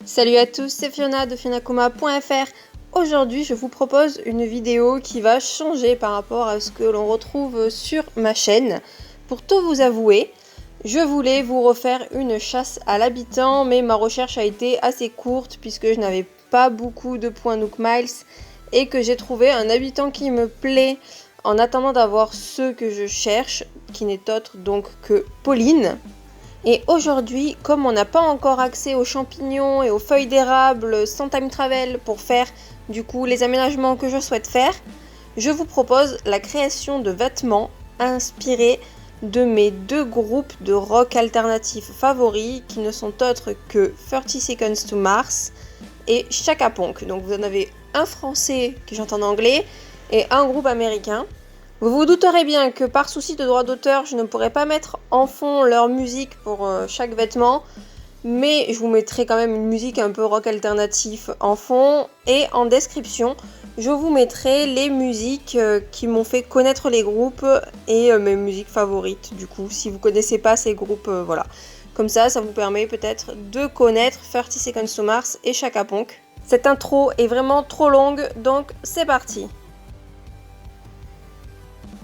Salut à tous, c'est Fiona de FionaKuma.fr. Aujourd'hui, je vous propose une vidéo qui va changer par rapport à ce que l'on retrouve sur ma chaîne. Pour tout vous avouer, je voulais vous refaire une chasse à l'habitant, mais ma recherche a été assez courte puisque je n'avais pas beaucoup de points Nook Miles et que j'ai trouvé un habitant qui me plaît en attendant d'avoir ceux que je cherche, qui n'est autre donc que Pauline. Et aujourd'hui, comme on n'a pas encore accès aux champignons et aux feuilles d'érable sans time travel pour faire du coup les aménagements que je souhaite faire, je vous propose la création de vêtements inspirés de mes deux groupes de rock alternatifs favoris qui ne sont autres que 30 Seconds to Mars et Chaka Ponk. Donc vous en avez un français que j'entends en anglais et un groupe américain. Vous vous douterez bien que par souci de droit d'auteur, je ne pourrais pas mettre en fond leur musique pour chaque vêtement, mais je vous mettrai quand même une musique un peu rock alternatif en fond, et en description, je vous mettrai les musiques qui m'ont fait connaître les groupes et mes musiques favorites, du coup, si vous connaissez pas ces groupes, voilà. Comme ça vous permet peut-être de connaître 30 Seconds to Mars et Chaka Ponk. Cette intro est vraiment trop longue, donc c'est parti.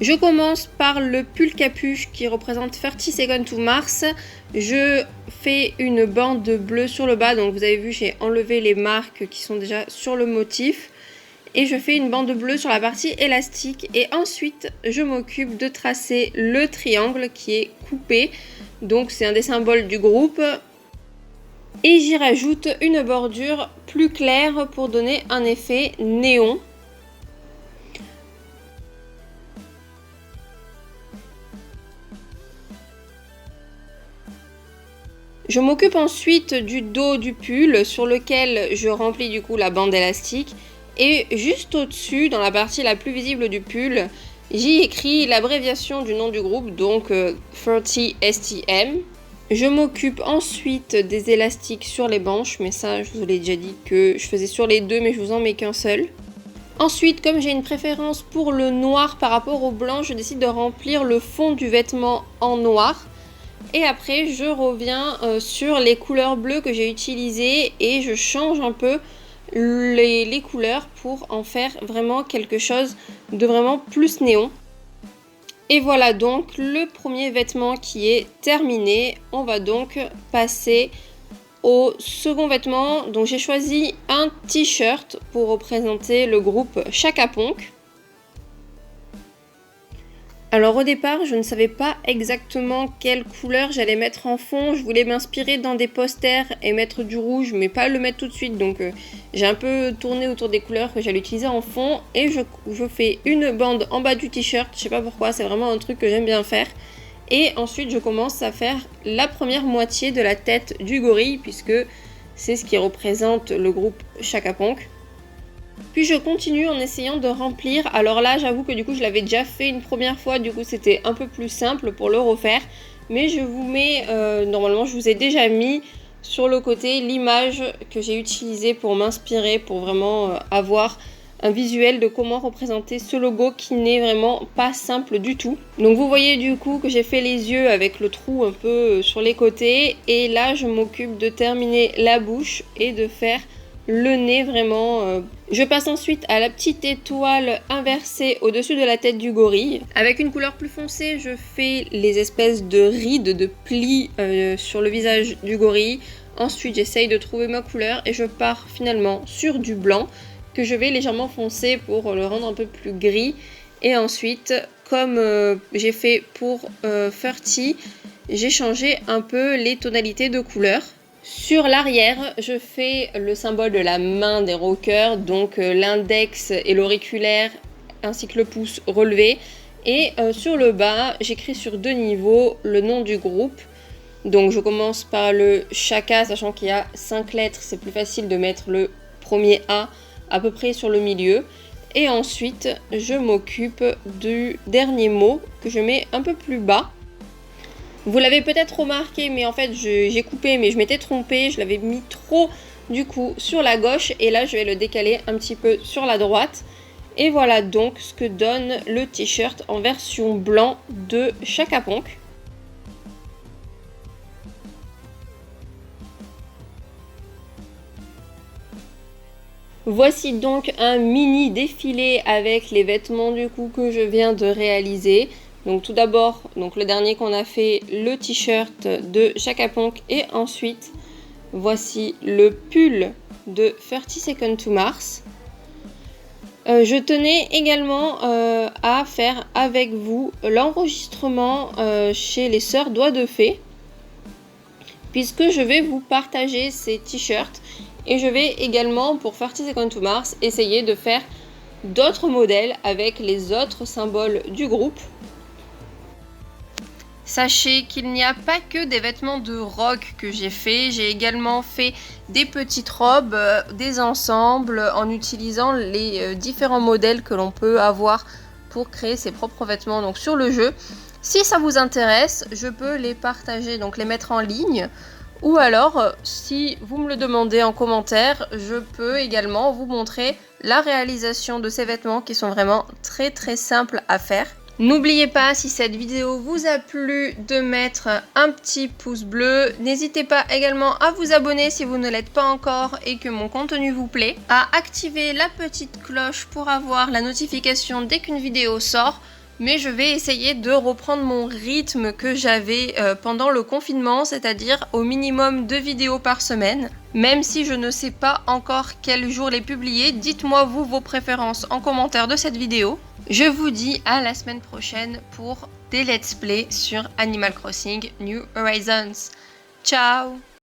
Je commence par le pull capuche qui représente 30 Seconds to Mars. Je fais une bande bleue sur le bas, donc vous avez vu j'ai enlevé les marques qui sont déjà sur le motif. Et je fais une bande bleue sur la partie élastique et ensuite je m'occupe de tracer le triangle qui est coupé. Donc c'est un des symboles du groupe. Et j'y rajoute une bordure plus claire pour donner un effet néon. Je m'occupe ensuite du dos du pull sur lequel je remplis du coup la bande élastique et juste au-dessus, dans la partie la plus visible du pull, j'y écris l'abréviation du nom du groupe, donc 30 STM. Je m'occupe ensuite des élastiques sur les manches, mais ça je vous l'ai déjà dit que je faisais sur les deux mais je vous en mets qu'un seul. Ensuite, comme j'ai une préférence pour le noir par rapport au blanc, je décide de remplir le fond du vêtement en noir. Et après je reviens sur les couleurs bleues que j'ai utilisées et je change un peu les couleurs pour en faire vraiment quelque chose de vraiment plus néon. Et voilà donc le premier vêtement qui est terminé. On va donc passer au second vêtement. Donc j'ai choisi un t-shirt pour représenter le groupe Chaka Ponk. Alors au départ, je ne savais pas exactement quelle couleur j'allais mettre en fond. Je voulais m'inspirer dans des posters et mettre du rouge, mais pas le mettre tout de suite. Donc j'ai un peu tourné autour des couleurs que j'allais utiliser en fond. Et je fais une bande en bas du t-shirt. Je sais pas pourquoi, c'est vraiment un truc que j'aime bien faire. Et ensuite, je commence à faire la première moitié de la tête du gorille, puisque c'est ce qui représente le groupe Chaka Ponk. Puis je continue en essayant de remplir. Alors là, j'avoue que du coup, je l'avais déjà fait une première fois. Du coup, c'était un peu plus simple pour le refaire. Mais je vous mets, normalement, je vous ai déjà mis sur le côté l'image que j'ai utilisée pour m'inspirer, pour vraiment avoir un visuel de comment représenter ce logo qui n'est vraiment pas simple du tout. Donc vous voyez du coup que j'ai fait les yeux avec le trou un peu sur les côtés. Et là, je m'occupe de terminer la bouche et de faire le nez vraiment. Je passe ensuite à la petite étoile inversée au-dessus de la tête du gorille. Avec une couleur plus foncée, je fais les espèces de rides, de plis sur le visage du gorille. Ensuite, j'essaye de trouver ma couleur et je pars finalement sur du blanc que je vais légèrement foncer pour le rendre un peu plus gris. Et ensuite, comme j'ai fait pour 30, j'ai changé un peu les tonalités de couleur. Sur l'arrière, je fais le symbole de la main des rockers, donc l'index et l'auriculaire ainsi que le pouce relevé. Et sur le bas, j'écris sur 2 niveaux le nom du groupe. Donc je commence par le Chaka, sachant qu'il y a 5 lettres, c'est plus facile de mettre le premier A à peu près sur le milieu. Et ensuite, je m'occupe du dernier mot que je mets un peu plus bas. Vous l'avez peut-être remarqué, mais en fait j'ai coupé, mais je m'étais trompée, je l'avais mis trop du coup sur la gauche et là je vais le décaler un petit peu sur la droite. Et voilà donc ce que donne le t-shirt en version blanc de Chaka Ponk. Voici donc un mini défilé avec les vêtements du coup que je viens de réaliser. Donc tout d'abord, donc le dernier qu'on a fait, le t-shirt de Chaka Ponk, et ensuite voici le pull de 30 Seconds to Mars. Je tenais également à faire avec vous l'enregistrement chez les Sœurs Doigts de Fée, puisque je vais vous partager ces t-shirts et je vais également, pour 30 Seconds to Mars, essayer de faire d'autres modèles avec les autres symboles du groupe. Sachez qu'il n'y a pas que des vêtements de rock que j'ai fait, j'ai également fait des petites robes, des ensembles en utilisant les différents modèles que l'on peut avoir pour créer ses propres vêtements donc sur le jeu. Si ça vous intéresse, je peux les partager, donc les mettre en ligne, ou alors si vous me le demandez en commentaire, je peux également vous montrer la réalisation de ces vêtements qui sont vraiment très très simples à faire. N'oubliez pas, si cette vidéo vous a plu, de mettre un petit pouce bleu. N'hésitez pas également à vous abonner si vous ne l'êtes pas encore et que mon contenu vous plaît, à activer la petite cloche pour avoir la notification dès qu'une vidéo sort. Mais je vais essayer de reprendre mon rythme que j'avais pendant le confinement, c'est-à-dire au minimum 2 vidéos par semaine. Même si je ne sais pas encore quel jour les publier, dites-moi vous vos préférences en commentaire de cette vidéo. Je vous dis à la semaine prochaine pour des let's play sur Animal Crossing New Horizons. Ciao!